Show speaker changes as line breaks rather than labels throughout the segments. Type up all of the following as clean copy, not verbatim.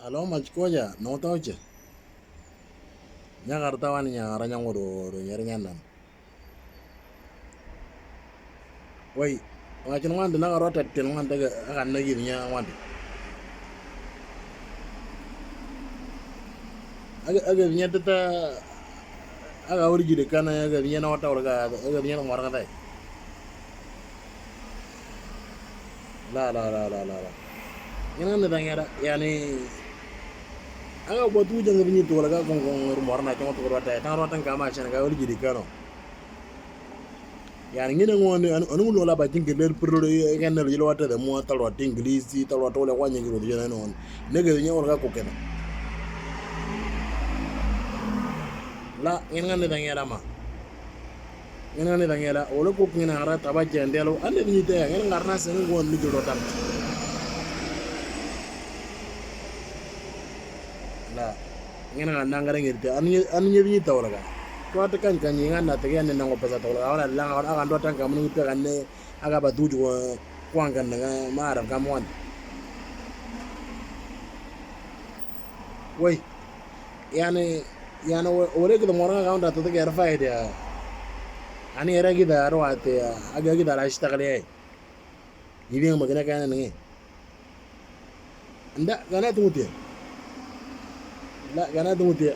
Alo machikoja no tauche. Nya karta wani nya aranya ngodo nyeri nyandan. Woi, ngachin wandi na karota tin wandi akan nagir nya wandi. Aga nya tata aga uri jide kana aga nya na wata urga aga nya na warga dai. La. Ina ne dangera yani aga botu jang binyi to laga gong rumor na chongo to rota ta rota kama chana ga uri jide kano. Yani ngine ngone anu lo la ba jinge ler pro gan na lo wata da mo ta rota inglisi ta rota wala kwanye ngiro jena non. Nege nya urga ko kena. La ngene ngane dangera ma. Ngene dangera wala ko ngina ara taba jendelo ande ni te ngene ngarna sen ngon ni jolo tam. La ngene ngana ngare ngirte an nyi tawla ga. Ko ta kan ngana te ngene nango pesa tawla wala la aga ndo tan kam ni te ganne aga ba duju ko kwanga nga mara kam wan. Woi yani wala ko mo nga ga to te ga faida. Ani era gida aro ate aga gida la ishtagali ay yidin magana kana ngi nda gana tumuti la gana tumuti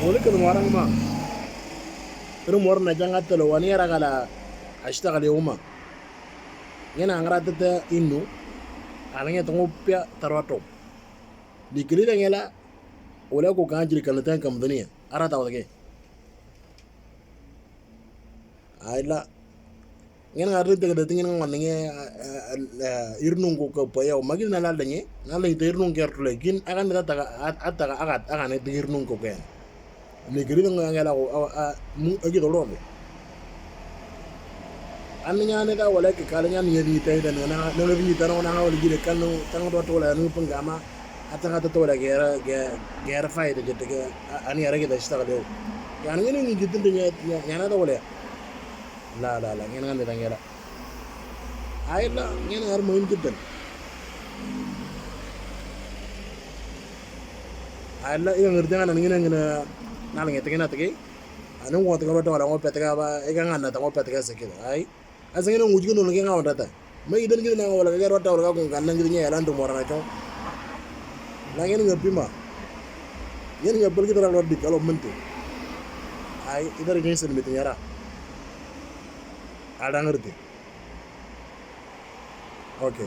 wala ko marang ma ru mor na janga telo wani era gala ashtagali uma ngena ngara tata innu alanya tongopya tarwato dikiri ngela wala ko kanjiri kan tan kam dunia ara tawage ayla ngeen nga rete da tingin nga nge irnung ko ko payo magin na la danyi na la irnung kertu legin akan da taga ataga akan ne irnung ko ken ne gari nga ngela ko mu agi do lobe an nya ne da wala ke kala nya ni ni tay da na na ni tan na wala gide kan tan do to la nu pangama ataga to la gera fayda jette ga ani arage da shtaga do yani ngene ni gitin nya na da wala la ngene ngane dangera ayla ngene ar moyin jiddan ayla iga ngirti ngana ngene nala ngete ngena tege anu ngoto ngoro to wala ngope tega ba iga ngana ta ngope tega sekida ay asa ngene nguji no ngi ngawa data mai idan ngene na wala ga rota wala ko ganna ngiri nya landu morana to la ngene ngapi ma ngene ngabal kita ro di kalo mentu ay idar ngene sen mit nyara ada ngerti oke